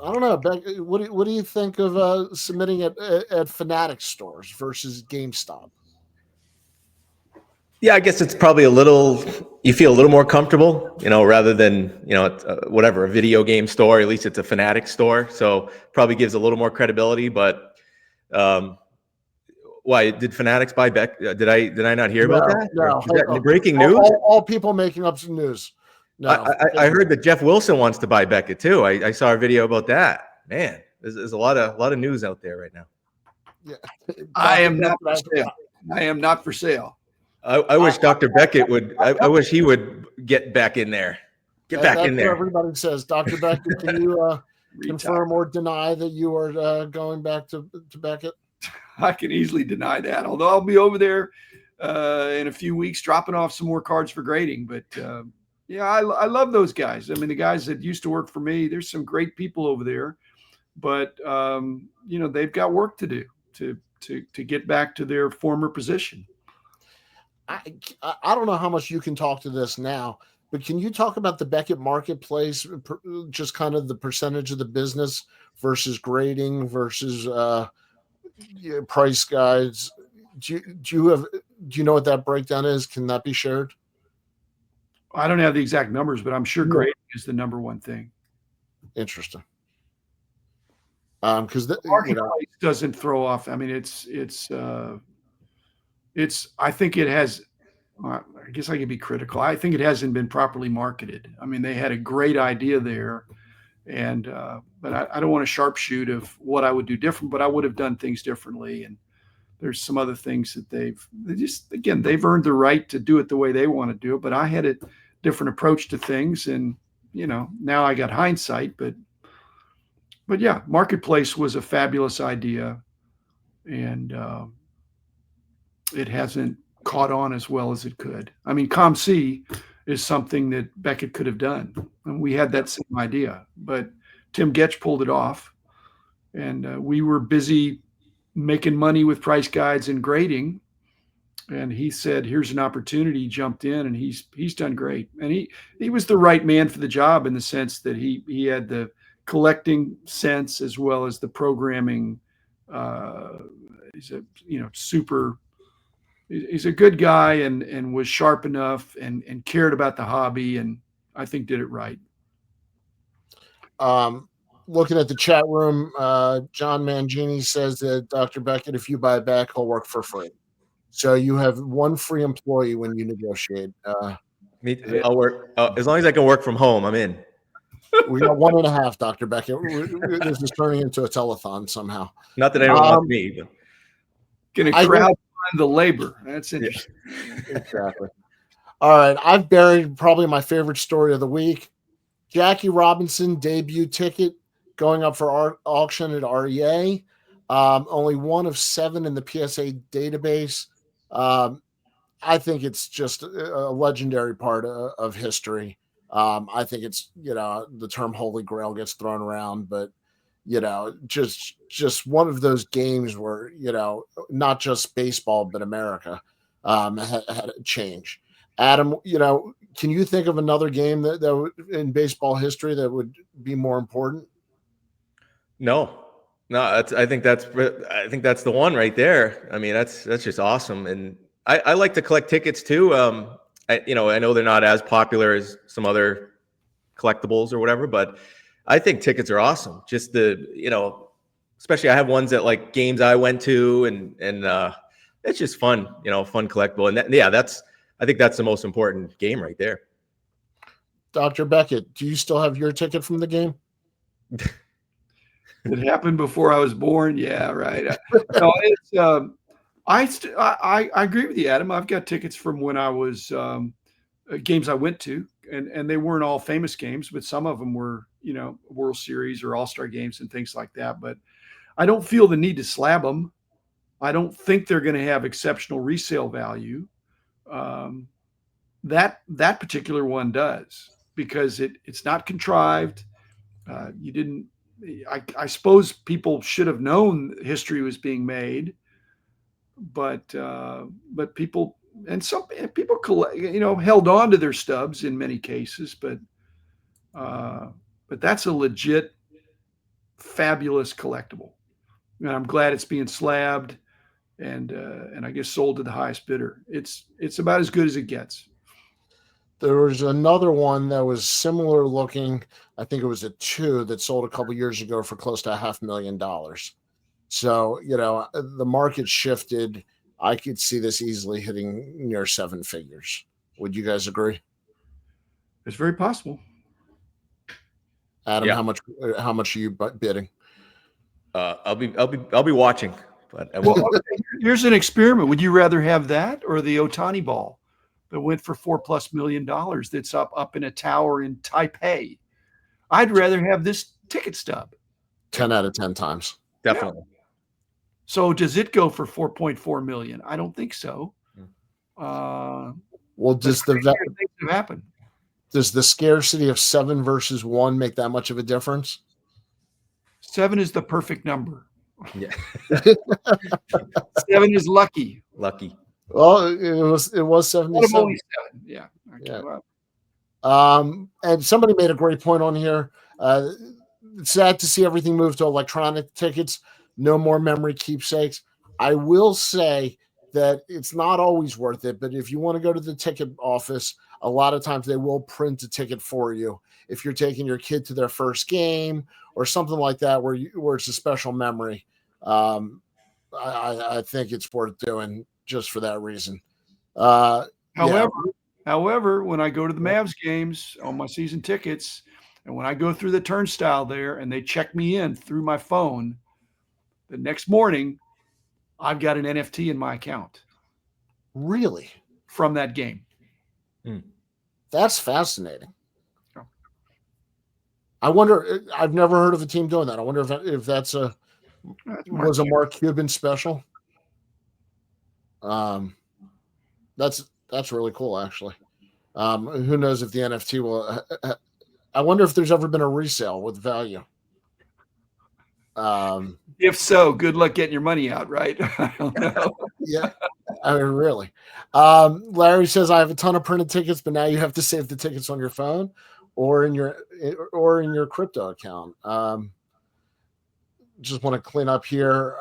[SPEAKER 1] I don't know. What do you think of submitting at Fanatic stores versus GameStop?
[SPEAKER 3] Yeah, I guess it's probably a little. You feel a little more comfortable, rather than whatever, a video game store. At least it's a Fanatic store, so probably gives a little more credibility. But um, why did Fanatics buy Beck? Did I not hear about
[SPEAKER 1] No,
[SPEAKER 3] that? Or
[SPEAKER 1] no.
[SPEAKER 3] is that breaking news?
[SPEAKER 1] All people making up some news. No,
[SPEAKER 3] I heard that Jeff Wilson wants to buy Beckett too. I saw a video about that. Man, there's a lot of news out there right now.
[SPEAKER 1] Yeah.
[SPEAKER 2] I am not for sale. I am not for sale.
[SPEAKER 3] I wish Dr. Beckett would. I wish he would get back in there. That's
[SPEAKER 1] in there. What everybody says. Dr. Beckett, can you confirm or deny that you are going back to Beckett?
[SPEAKER 2] I can easily deny that. Although I'll be over there in a few weeks, dropping off some more cards for grading. But yeah, I love those guys. I mean, the guys that used to work for me. There's some great people over there, but they've got work to do to get back to their former position.
[SPEAKER 1] I don't know how much you can talk to this now, but can you talk about the Beckett marketplace, just kind of the percentage of the business versus grading versus price guides? Do you know what that breakdown is? Can that be shared?
[SPEAKER 2] I don't have the exact numbers, but I'm sure grading is the number one thing.
[SPEAKER 1] Interesting. Because the
[SPEAKER 2] marketplace doesn't throw off. I mean, it's. I think it has. I guess I could be critical. I think it hasn't been properly marketed. I mean, they had a great idea there, and but I don't want to sharpshoot of what I would do different. But I would have done things differently, and there's some other things that they've earned the right to do it the way they want to do it. But I had a different approach to things, and now I got hindsight. But yeah, marketplace was a fabulous idea, and it hasn't caught on as well as it could. I mean, ComC is something that Beckett could have done, and we had that same idea, but Tim Getch pulled it off, and we were busy making money with price guides and grading, and he said, "Here's an opportunity." He jumped in, and he's done great, and he was the right man for the job in the sense that he had the collecting sense as well as the programming. He's a super. He's a good guy and was sharp enough and cared about the hobby, and I think did it right.
[SPEAKER 1] Looking at the chat room, John Mangini says that Dr. Beckett, if you buy it back, he'll work for free. So you have one free employee when you negotiate.
[SPEAKER 3] I'll work as long as I can work from home. I'm in.
[SPEAKER 1] We got 1.5, Dr. Beckett. This is turning into a telethon somehow.
[SPEAKER 3] Not that anyone wants me, but
[SPEAKER 2] gonna crowd the labor. That's interesting.
[SPEAKER 1] Yeah. Exactly. All right. I've buried probably my favorite story of the week. Jackie Robinson debut ticket going up for auction at REA. Only one of 7 in the PSA database. I think it's just a legendary part of history. I think it's, the term Holy Grail gets thrown around, but just one of those games where, not just baseball, but America had a change. Adam, can you think of another game that in baseball history that would be more important?
[SPEAKER 3] No. I think that's the one right there. I mean, that's just awesome. And I like to collect tickets too. I know they're not as popular as some other collectibles or whatever, but I think tickets are awesome. Just especially I have ones at like games I went to, and it's just fun, fun collectible. And I think that's the most important game right there.
[SPEAKER 2] Dr.
[SPEAKER 1] Beckett, do you still have your ticket from the game?
[SPEAKER 2] It happened before I was born. Yeah, right. No, it's I agree with you, Adam. I've got tickets from when I was games I went to, and they weren't all famous games, but some of them were, World Series or All-Star games and things like that. But I don't feel the need to slab them. I don't think they're going to have exceptional resale value. That particular one does, because it's not contrived. I suppose people should have known history was being made, but people, and some people held on to their stubs in many cases, but that's a legit fabulous collectible, and I'm glad it's being slabbed and I guess sold to the highest bidder. It's about as good as it gets.
[SPEAKER 1] There was another one that was similar looking. I think it was a 2 that sold a couple years ago for close to $500,000. So, the market shifted. I could see this easily hitting near 7 figures. Would you guys agree?
[SPEAKER 2] It's very possible.
[SPEAKER 1] Adam,
[SPEAKER 3] Yeah.
[SPEAKER 1] how much are you bidding?
[SPEAKER 3] I'll be watching. But
[SPEAKER 2] Well, here's an experiment. Would you rather have that or the Otani ball that went for $4+ million that's up in a tower in Taipei? I'd rather have this ticket stub.
[SPEAKER 1] 10 out of 10 times.
[SPEAKER 3] definitely.
[SPEAKER 2] Yeah. So does it go for 4.4 million? I don't think so.
[SPEAKER 1] Well,
[SPEAKER 2] Things have happened.
[SPEAKER 1] Does the scarcity of 7 versus 1 make that much of a difference?
[SPEAKER 2] 7 is the perfect number.
[SPEAKER 3] Yeah.
[SPEAKER 2] 7 is lucky.
[SPEAKER 3] Lucky.
[SPEAKER 1] Well, it was 77.
[SPEAKER 2] Only 7. Yeah. Okay,
[SPEAKER 1] Yeah.
[SPEAKER 2] well.
[SPEAKER 1] And somebody made a great point on here. It's sad to see everything move to electronic tickets. No more memory keepsakes. I will say that it's not always worth it, but if you want to go to the ticket office, a lot of times they will print a ticket for you. If you're taking your kid to their first game or something like that, where it's a special memory, I think it's worth doing just for that reason.
[SPEAKER 2] However, when I go to the Mavs games on my season tickets, and when I go through the turnstile there and they check me in through my phone, the next morning, I've got an NFT in my account.
[SPEAKER 1] Really?
[SPEAKER 2] From that game.
[SPEAKER 1] That's fascinating. I wonder. I've never heard of a team doing that. I wonder if that's was a Mark Cuban special. That's really cool, actually. Who knows if the NFT will? I wonder if there's ever been a resale with value.
[SPEAKER 2] If so, good luck getting your money out, right? I don't know.
[SPEAKER 1] Yeah, I mean, really. Larry says I have a ton of printed tickets, but now you have to save the tickets on your phone or in your crypto account. Just want to clean up here.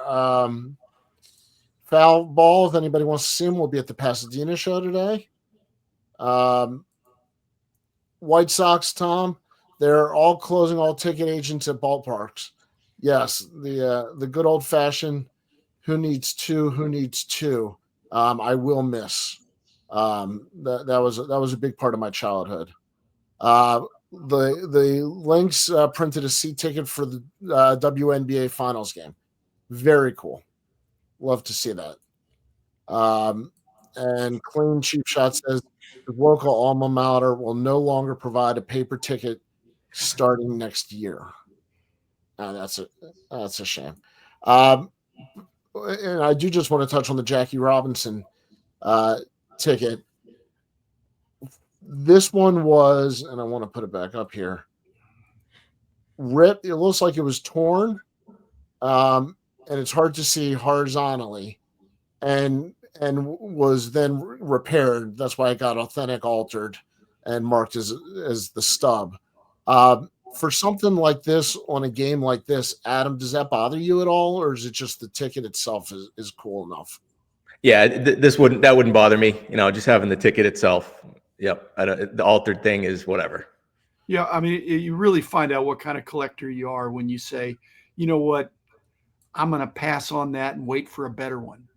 [SPEAKER 1] Foul ball. If anybody wants to see him, we'll be at the Pasadena show today. White Sox, Tom. They're all closing all ticket agents at ballparks. Yes, the good old fashioned. Who needs two? Who needs two? I will miss. That was a big part of my childhood. The Lynx printed a seat ticket for the WNBA Finals game. Very cool. Love to see that. And Clean Cheap Shot says the local alma mater will no longer provide a paper ticket starting next year. That's a shame. And I do just want to touch on the Jackie Robinson ticket. This one was, and I want to put it back up here, ripped. It looks like it was torn, and it's hard to see horizontally, and was then repaired. That's why it got authentic altered and marked as the stub. For something like this on a game like this, Adam, does that bother you at all, or is it just the ticket itself is cool enough?
[SPEAKER 3] Yeah, that wouldn't bother me. Just having the ticket itself. Yep, the altered thing is whatever.
[SPEAKER 2] Yeah, I mean, you really find out what kind of collector you are when you say, you know what, I'm going to pass on that and wait for a better one.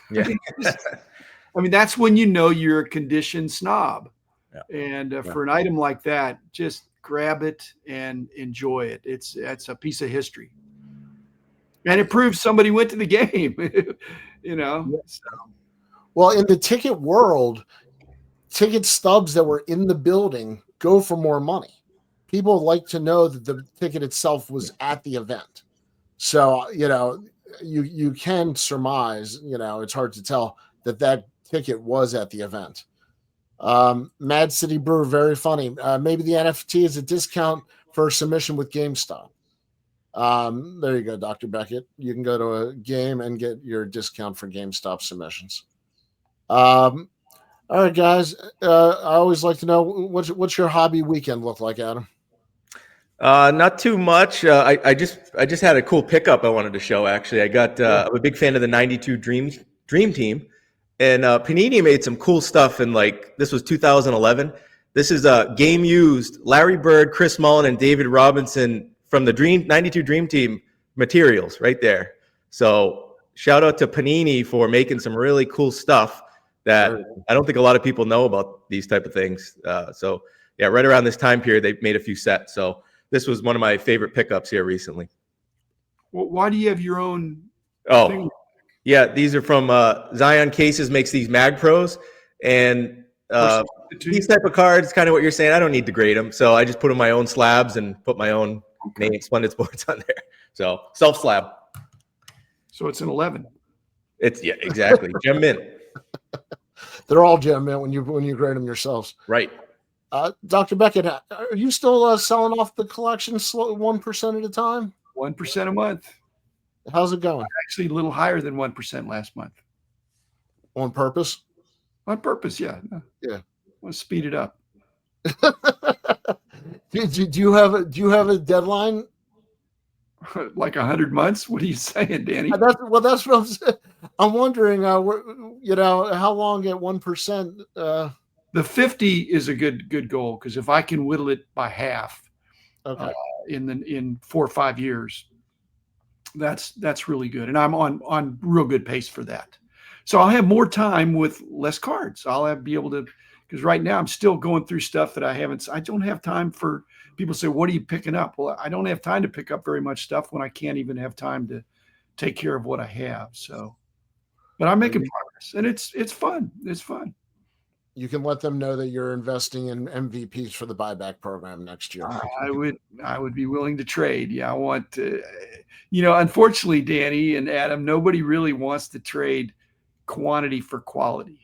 [SPEAKER 3] Yeah,
[SPEAKER 2] I mean, that's when you know you're a conditioned snob.
[SPEAKER 3] Yeah.
[SPEAKER 2] And for an item like that, just grab it and enjoy it. It's a piece of history, and it proves somebody went to the game.
[SPEAKER 1] Yeah. So. Well, in the ticket world, ticket stubs that were in the building go for more money. People like to know that the ticket itself was at the event. So, you can surmise, it's hard to tell that ticket was at the event. Mad City Brewer, very funny. Maybe the NFT is a discount for a submission with GameStop. There you go, Dr. Beckett. You can go to a game and get your discount for GameStop submissions. All right, guys. I always like to know what's your hobby weekend look like, Adam?
[SPEAKER 3] Not too much. I just had a cool pickup I wanted to show. Actually, I got I'm a big fan of the '92 Dream Team, and Panini made some cool stuff. And like this was 2011. This is game used Larry Bird, Chris Mullin, and David Robinson from the '92 Dream Team materials right there. So shout out to Panini for making some really cool stuff that I don't think a lot of people know about these type of things. So yeah, right around this time period, they made a few sets. So this was one of my favorite pickups here recently.
[SPEAKER 2] Well, why do you have your own?
[SPEAKER 3] Oh,
[SPEAKER 2] thing?
[SPEAKER 3] yeah, these are from Zion Cases makes these Mag Pros, and these type of cards, kind of what you're saying. I don't need to grade them, so I just put in my own slabs and put my own name Splendid Sports on there. So self slab.
[SPEAKER 2] So it's an 11.
[SPEAKER 3] It's exactly gem mint.
[SPEAKER 1] They're all gem mint when you grade them yourselves,
[SPEAKER 3] right?
[SPEAKER 1] Dr. Beckett, are you still selling off the collection 1% at a time?
[SPEAKER 2] 1% a month.
[SPEAKER 1] How's it going?
[SPEAKER 2] Actually, a little higher than 1% last month.
[SPEAKER 1] On purpose?
[SPEAKER 2] On purpose, yeah.
[SPEAKER 1] Yeah.
[SPEAKER 2] I want to speed it up.
[SPEAKER 1] do you have a deadline?
[SPEAKER 2] Like 100 months? What are you saying, Danny?
[SPEAKER 1] That's what I'm saying. I'm wondering, how long at 1%?
[SPEAKER 2] The 50 is a good goal, because if I can whittle it by half,
[SPEAKER 1] okay,
[SPEAKER 2] in 4 or 5 years, that's really good, and I'm on real good pace for that. So I'll have more time with less cards. Be able to, because right now I'm still going through stuff that I don't have time for. People say, "What are you picking up?" Well, I don't have time to pick up very much stuff when I can't even have time to take care of what I have. So, but I'm making progress, and it's fun. It's fun.
[SPEAKER 1] You can let them know that you're investing in MVPs for the buyback program next year.
[SPEAKER 2] I would be willing to trade. Yeah, I want to. Unfortunately, Danny and Adam, nobody really wants to trade quantity for quality.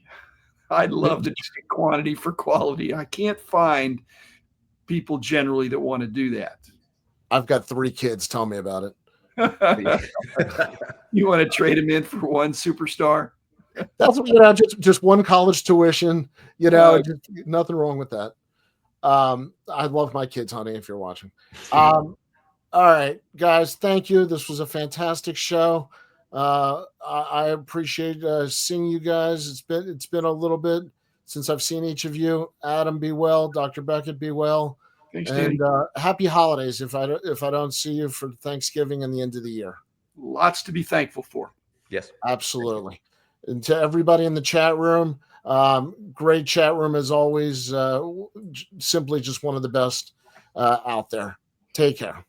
[SPEAKER 2] I'd love to trade quantity for quality. I can't find people generally that want to do that.
[SPEAKER 1] I've got 3 kids. Tell me about
[SPEAKER 2] it. You want to trade them in for one superstar?
[SPEAKER 1] That's just one college tuition. Just, nothing wrong with that. I love my kids, honey. If you're watching, all right, guys, thank you. This was a fantastic show. I appreciate seeing you guys. It's been a little bit since I've seen each of you. Adam, be well. Dr. Beckett, be well.
[SPEAKER 2] Thanks,
[SPEAKER 1] and happy holidays if I don't see you for Thanksgiving and the end of the year.
[SPEAKER 2] Lots to be thankful for.
[SPEAKER 3] Yes,
[SPEAKER 1] absolutely. And to everybody in the chat room, great chat room as always. Simply just one of the best out there. Take care.